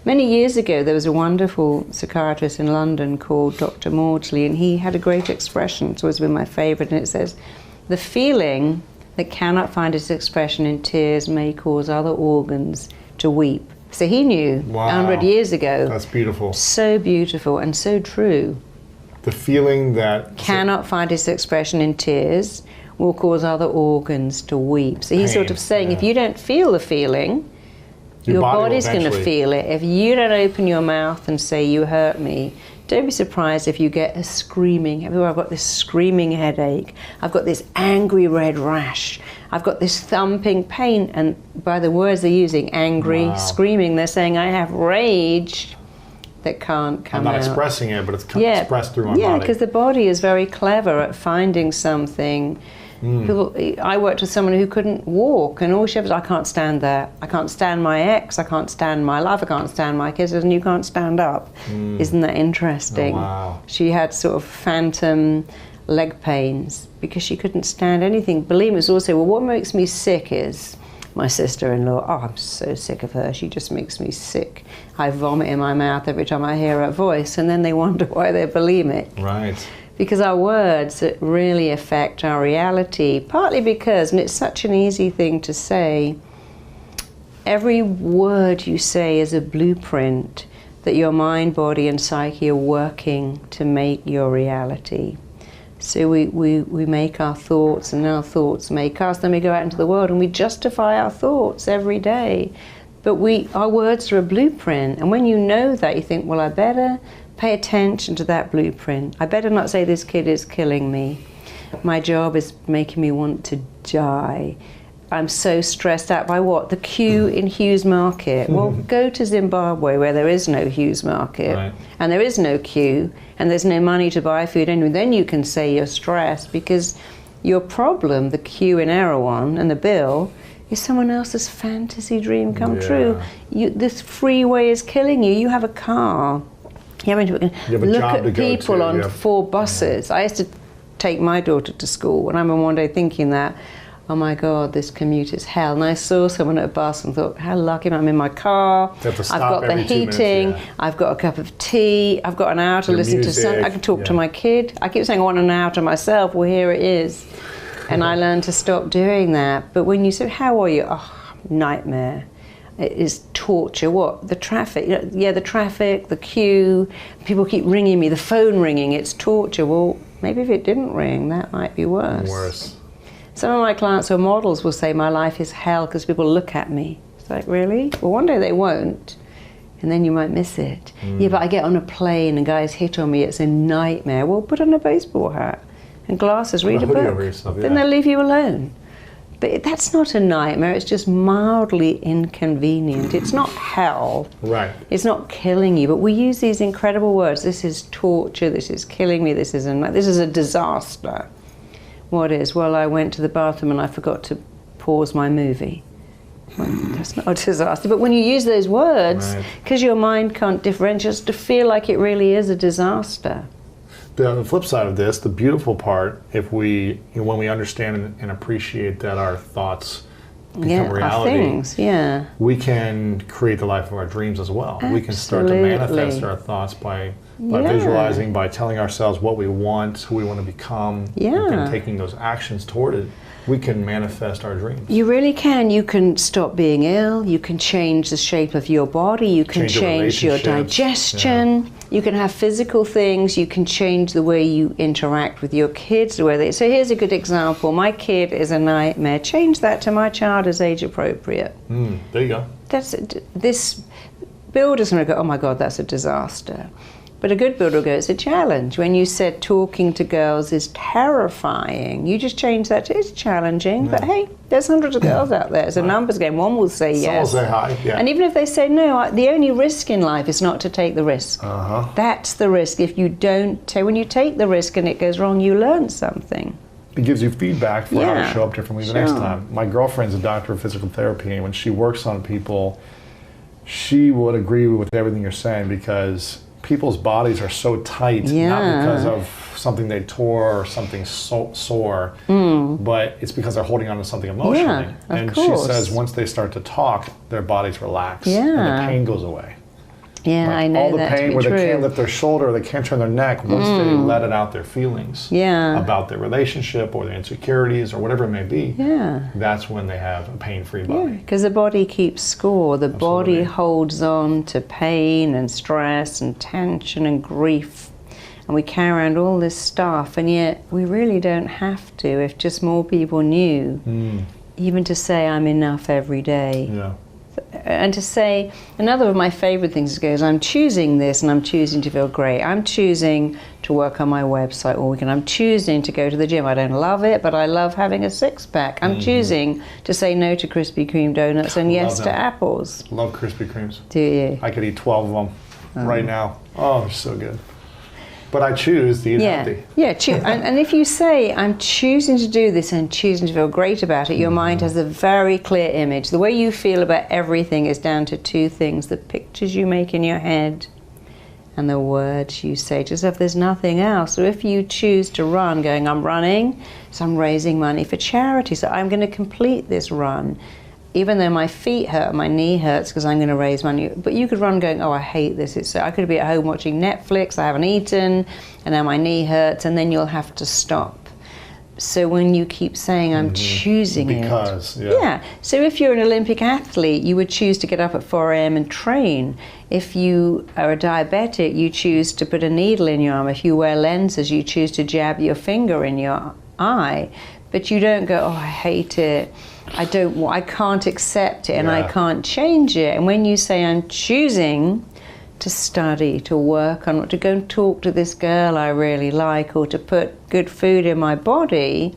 Many years ago, there was a wonderful psychiatrist in London called Dr. Maudsley, and he had a great expression. It's always been my favorite, and it says, "The feeling that cannot find its expression in tears may cause other organs to weep." So he knew 100 years ago. That's beautiful. So beautiful and so true. The feeling that cannot find its expression in tears will cause other organs to weep. So he's sort of saying, if you don't feel the feeling, your body's going to feel it. If you don't open your mouth and say, "You hurt me," don't be surprised if you get a screaming. I've got this screaming headache. I've got this angry red rash. I've got this thumping pain. And by the words they're using, angry, screaming, they're saying, I have rage that can't come out. I'm not expressing it, but it's expressed through my body. Yeah, because the body is very clever at finding something. I worked with someone who couldn't walk, and all she was, "I can't stand that. I can't stand my ex. I can't stand my life. I can't stand my kids." And you can't stand up. Isn't that interesting? Oh, wow. She had sort of phantom leg pains because she couldn't stand anything. Bulimics also, well, what makes me sick is my sister-in-law. Oh, I'm so sick of her. She just makes me sick. I vomit in my mouth every time I hear her voice, and then they wonder why they're bulimic. Right. Because our words really affect our reality, partly because, and it's such an easy thing to say, every word you say is a blueprint that your mind, body, and psyche are working to make your reality. So we make our thoughts, and our thoughts make us, then we go out into the world and we justify our thoughts every day. But our words are a blueprint, and when you know that, you think, well, I better pay attention to that blueprint. I better not say this kid is killing me. My job is making me want to die. I'm so stressed out by what? The queue in Hughes Market. Well, go to Zimbabwe where there is no Hughes Market, and there is no queue, and there's no money to buy food anyway. Then you can say you're stressed, because your problem, the queue in Erewhon and the bill, is someone else's fantasy dream come true. This freeway is killing you. You have a car. You have look at people on 4 buses. I used to take my daughter to school, and I remember one day thinking that, oh my God, this commute is hell. And I saw someone at a bus and thought, how lucky I'm in my car. I've got the heating. I've got a cup of tea. I've got an hour to listen to something. I can talk to my kid. I keep saying I want an hour to myself. Well, here it is. And I learned to stop doing that. But when you say, how are you? Oh, nightmare. It is torture. What? The traffic. Yeah, the traffic, the queue. People keep ringing me. The phone ringing. It's torture. Well, maybe if it didn't ring, that might be worse. Some of my clients who are models will say, my life is hell because people look at me. It's like, really? Well, one day they won't, and then you might miss it. Yeah, but I get on a plane and guys hit on me. It's a nightmare. Well, put on a baseball hat and glasses, read a book. Over yourself, then they'll leave you alone. But that's not a nightmare. It's just mildly inconvenient. It's not hell. Right. It's not killing you. But we use these incredible words. This is torture. This is killing me. This is a disaster. What is? Well, I went to the bathroom and I forgot to pause my movie. Well, that's not a disaster. But when you use those words, because your mind can't differentiate, just to feel like it really is a disaster. But on the flip side of this, the beautiful part, if we, when we understand and appreciate that our thoughts become reality, we can create the life of our dreams as well. Absolutely. We can start to manifest our thoughts by visualizing, by telling ourselves what we want, who we want to become, and taking those actions toward it. We can manifest our dreams. You really can. You can stop being ill. You can change the shape of your body. You can change your digestion. You can have physical things. You can change the way you interact with your kids. So here's a good example. My kid is a nightmare. Change that to my child is age appropriate. There you go. This builder's going to go, oh my God, that's a disaster. But a good builder will go, it's a challenge. When you said talking to girls is terrifying, you just change that to it's challenging, but hey, there's hundreds of girls out there. It's a numbers game. One will say yes. Some will say hi, And even if they say no, the only risk in life is not to take the risk. That's the risk. If you don't when you take the risk and it goes wrong, you learn something. It gives you feedback for how to show up differently the next time. My girlfriend's a doctor of physical therapy, and when she works on people, she would agree with everything you're saying, because people's bodies are so tight, not because of something they tore or something sore, but it's because they're holding on to something emotionally. And she says once they start to talk, their bodies relax and the pain goes away. Yeah, like I know all the that pain to where be they can't true. lift their shoulder, or they can't turn their neck. Once they let it out, their feelings about their relationship or their insecurities or whatever it may be, that's when they have a pain-free body. Because the body keeps score. The Absolutely. body holds on to pain and stress and tension and grief. And we carry around all this stuff, and yet we really don't have to if just more people knew. Even to say, I'm enough every day. Yeah. And to say, another of my favorite things is, I'm choosing this and I'm choosing to feel great. I'm choosing to work on my website all weekend. I'm choosing to go to the gym. I don't love it, but I love having a six-pack. I'm choosing to say no to Krispy Kreme donuts and yes to apples. Love Krispy Kremes. Do you? I could eat 12 of them right now. Oh, they're so good. But I choose to eat healthy. Yeah, and if you say, I'm choosing to do this and choosing to feel great about it, your mind has a very clear image. The way you feel about everything is down to two things: the pictures you make in your head and the words you say, just if there's nothing else. So if you choose to run, going, I'm running, so I'm raising money for charity, so I'm going to complete this run. Even though my feet hurt, my knee hurts because I'm going to raise money. But you could run going, oh, I hate this. I could be at home watching Netflix, I haven't eaten, and now my knee hurts, and then you'll have to stop. So when you keep saying, I'm choosing because, it. Yeah. So if you're an Olympic athlete, you would choose to get up at 4 a.m. and train. If you are a diabetic, you choose to put a needle in your arm. If you wear lenses, you choose to jab your finger in your eye. But you don't go, oh, I hate it. I can't accept it and I can't change it. And when you say, I'm choosing to study, to work on, to go and talk to this girl I really like, or to put good food in my body,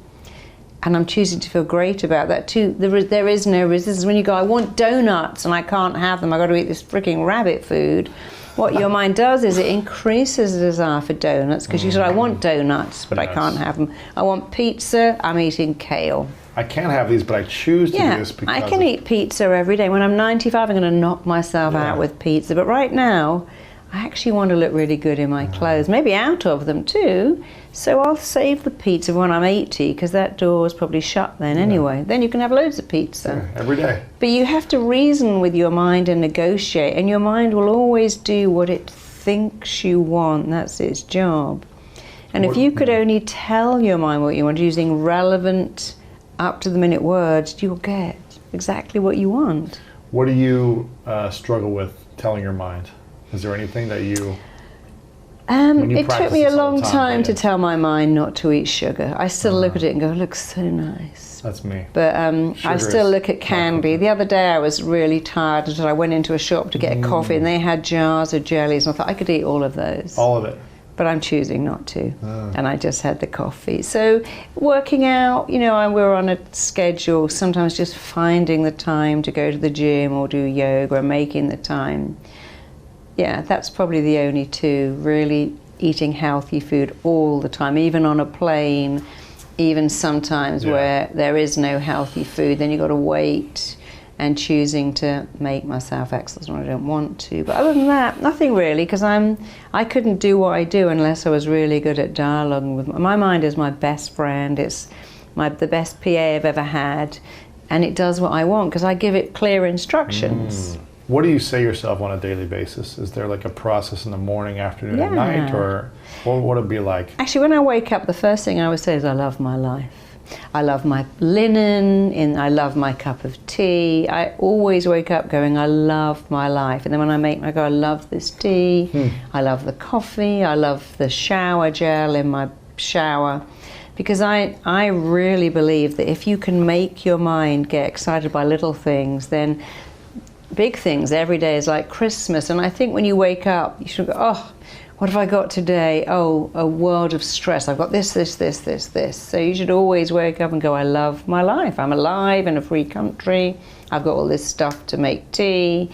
and I'm choosing to feel great about that too, there is no resistance. When you go, I want donuts and I can't have them, I've got to eat this freaking rabbit food, what your mind does is it increases the desire for donuts, because you said, I want donuts, but I can't have them. I want pizza, I'm eating kale. I can't have these, but I choose to do this because I can eat pizza every day. When I'm 95, I'm going to knock myself out with pizza. But right now, I actually want to look really good in my clothes, maybe out of them too. So I'll save the pizza when I'm 80, because that door is probably shut then anyway. Then you can have loads of pizza. Every day. But you have to reason with your mind and negotiate, and your mind will always do what it thinks you want. That's its job. And if you could only tell your mind what you want using relevant, up-to-the-minute words, you'll get exactly what you want. What do you struggle with telling your mind? Is there anything that you... It took me a long time to tell my mind not to eat sugar. I still look at it and go, it looks so nice. That's me. But I still look at candy. The other day I was really tired, and I went into a shop to get a coffee, and they had jars of jellies, and I thought I could eat all of those. All of it. But I'm choosing not to, and I just had the coffee. So working out, we're on a schedule, sometimes just finding the time to go to the gym or do yoga, making the time. Yeah, that's probably the only two, really eating healthy food all the time, even on a plane, even sometimes where there is no healthy food, then you've got to wait, and choosing to make myself exercise when I don't want to. But other than that, nothing really, because I couldn't do what I do unless I was really good at dialoguing with my mind. Is my best friend. It's the best PA I've ever had, and it does what I want because I give it clear instructions. What do you say yourself on a daily basis? Is there like a process in the morning, afternoon, at night, or what would it be like? Actually, when I wake up, the first thing I would say is I love my life. I love my linen, and I love my cup of tea. I always wake up going, I love my life. And then when I go, I love this tea, I love the coffee, I love the shower gel in my shower. Because I really believe that if you can make your mind get excited by little things, then big things every day is like Christmas. And I think when you wake up, you should go, oh, what have I got today? Oh, a world of stress. I've got this. So you should always wake up and go, I love my life. I'm alive in a free country. I've got all this stuff to make tea.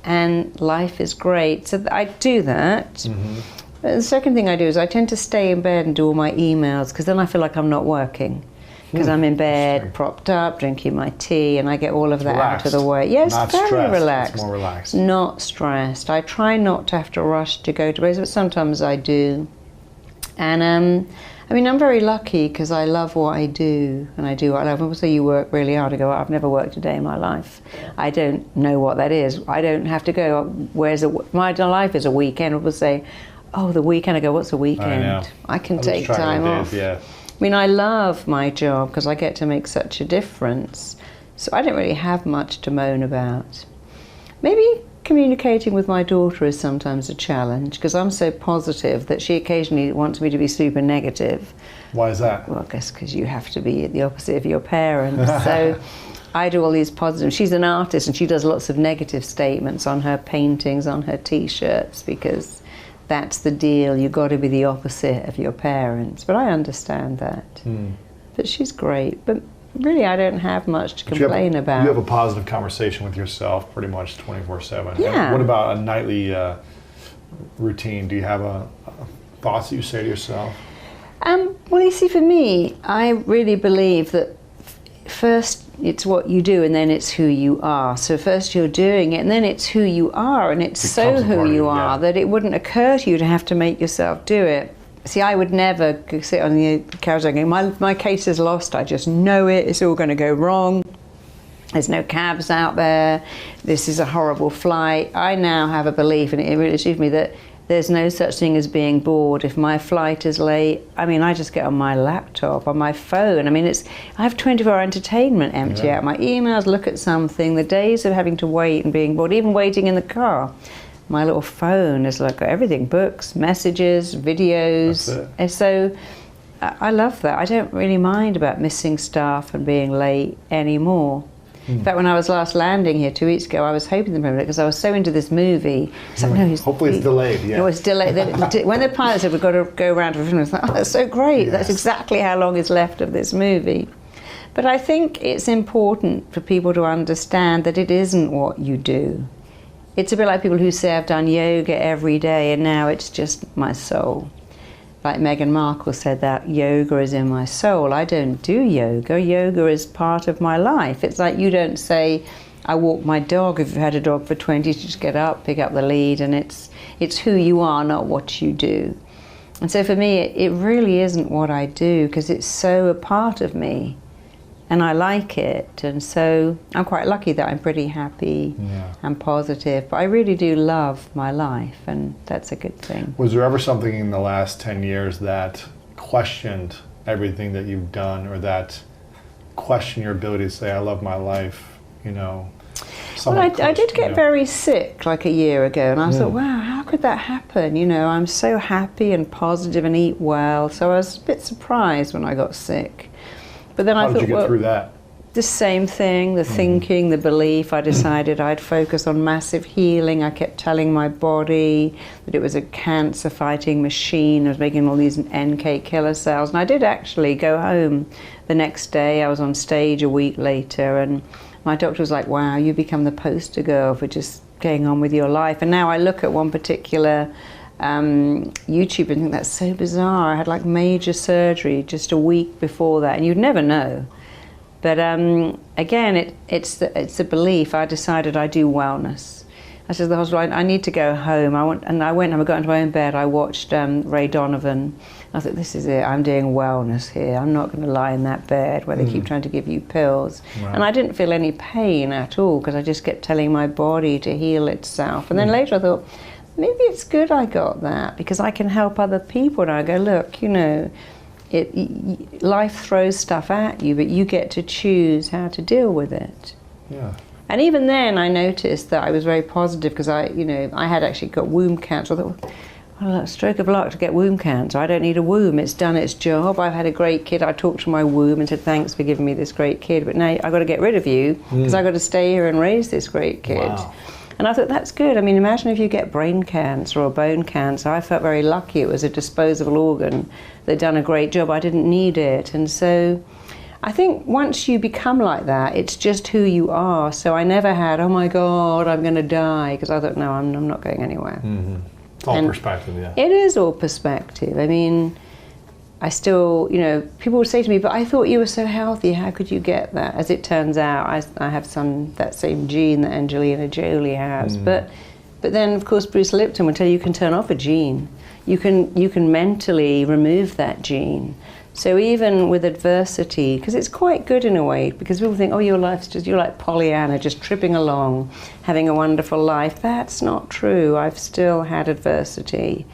And life is great. So I do that. The second thing I do is I tend to stay in bed and do all my emails, because then I feel like I'm not working. Because I'm in bed, propped up, drinking my tea, and I get all of that out of the way. Yes, not very stressed. relaxed. It's more relaxed. Not stressed. I try not to have to rush to go to bed, but sometimes I do. And I mean, I'm very lucky because I love what I do, and I do what I love. People say you work really hard. I go, I've never worked a day in my life. I don't know what that is. I don't have to go, my life is a weekend. People say, oh, the weekend. I go, what's a weekend? I know. I can take time off. Yeah. I mean, I love my job because I get to make such a difference. So I don't really have much to moan about. Maybe communicating with my daughter is sometimes a challenge because I'm so positive that she occasionally wants me to be super negative. Why is that? Well, I guess because you have to be the opposite of your parents. So I do all these positive. She's an artist and she does lots of negative statements on her paintings, on her T-shirts, because that's the deal. You've got to be the opposite of your parents. But I understand that. But she's great. But really, I don't have much to complain about. You have a positive conversation with yourself pretty much 24/7. Yeah. And what about a nightly routine? Do you have thoughts that you say to yourself? Well, you see, for me, I really believe that first it's what you do and then it's who you are. So first you're doing it and then it's who you are, and it's so who you are that it wouldn't occur to you to have to make yourself do it. See, I would never sit on the couch and go, my case is lost, I just know it, it's all going to go wrong. There's no cabs out there, this is a horrible flight. I now have a belief, and it really achieved me, that there's no such thing as being bored. If my flight is late, I mean, I just get on my laptop, on my phone. I mean, I have 24-hour entertainment empty out my emails, look at something. The days of having to wait and being bored, even waiting in the car, my little phone has like everything, books, messages, videos. And so I love that. I don't really mind about missing stuff and being late anymore. In fact, when I was last landing here 2 weeks ago, I was hoping the moment because I was so into this movie. So, no, hopefully it's delayed, yeah. It was delayed. When the pilot said we've got to go around to the film, I was like, oh, that's so great. Yes. That's exactly how long is left of this movie. But I think it's important for people to understand that it isn't what you do. It's a bit like people who say, I've done yoga every day and now it's just my soul. Like Meghan Markle said that yoga is in my soul. I don't do yoga. Yoga is part of my life. It's like you don't say, I walk my dog. If you've had a dog for 20 years, you just get up, pick up the lead, and it's who you are, not what you do. And so for me, it really isn't what I do because it's so a part of me. And I like it, and so I'm quite lucky that I'm pretty happy and positive. But I really do love my life, and that's a good thing. Was there ever something in the last 10 years that questioned everything that you've done, or that questioned your ability to say, I love my life, you know? Well, I did get very sick like a year ago, and I thought, wow, how could that happen? You know, I'm so happy and positive and eat well, so I was a bit surprised when I got sick. But then How did you get through that? The same thing, the thinking, the belief. I decided I'd focus on massive healing. I kept telling my body that it was a cancer-fighting machine. I was making all these NK killer cells. And I did actually go home the next day. I was on stage a week later, and my doctor was like, wow, you become the poster girl for just going on with your life. And now I look at one particular YouTube and think that's so bizarre. I had like major surgery just a week before that, and you'd never know. But again, it's the belief. I decided I do wellness. I said to the hospital, I need to go home. I got into my own bed. I watched Ray Donovan. I thought, this is it. I'm doing wellness here. I'm not going to lie in that bed where they keep trying to give you pills. Right. And I didn't feel any pain at all because I just kept telling my body to heal itself. And then later I thought, maybe it's good I got that because I can help other people. And I go, look, you know, life throws stuff at you, but you get to choose how to deal with it. Yeah. And even then, I noticed that I was very positive because I had actually got womb cancer. I thought, well, a stroke of luck to get womb cancer. I don't need a womb. It's done its job. I've had a great kid. I talked to my womb and said, thanks for giving me this great kid, but now I've got to get rid of you because I've got to stay here and raise this great kid. Wow. And I thought, that's good. I mean, imagine if you get brain cancer or bone cancer. I felt very lucky. It was a disposable organ. They'd done a great job. I didn't need it. And so I think once you become like that, it's just who you are. So I never had, oh my God, I'm going to die. Because I thought, no, I'm not going anywhere. Mm-hmm. It's all perspective, yeah. It is all perspective. I mean, I still, people would say to me, but I thought you were so healthy, how could you get that? As it turns out, I have that same gene that Angelina Jolie has. But But then, of course, Bruce Lipton would tell you can turn off a gene. You can mentally remove that gene. So even with adversity, because it's quite good in a way, because people think, oh, your life's just, you're like Pollyanna, just tripping along, having a wonderful life. That's not true. I've still had adversity.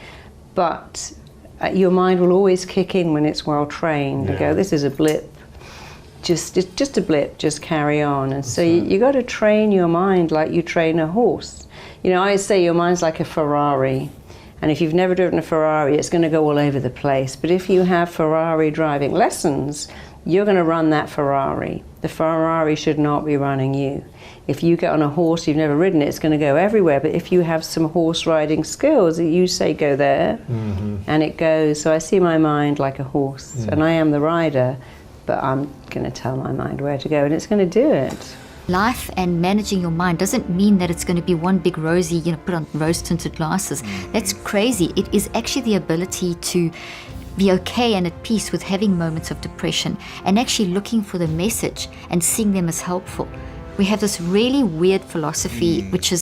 But your mind will always kick in when it's well trained and go, this is a blip. Just a blip, just carry on. And so you got to train your mind like you train a horse. You know, I say your mind's like a Ferrari. And if you've never driven a Ferrari, it's going to go all over the place. But if you have Ferrari driving lessons, you're going to run that Ferrari. The Ferrari should not be running you. If you get on a horse you've never ridden, it's going to go everywhere. But if you have some horse riding skills, you say go there, and it goes. So I see my mind like a horse, and I am the rider, but I'm going to tell my mind where to go, and it's going to do it. Life and managing your mind doesn't mean that it's going to be one big rosy, put on rose-tinted glasses. That's crazy. It is actually the ability to be okay and at peace with having moments of depression and actually looking for the message and seeing them as helpful. We have this really weird philosophy, which is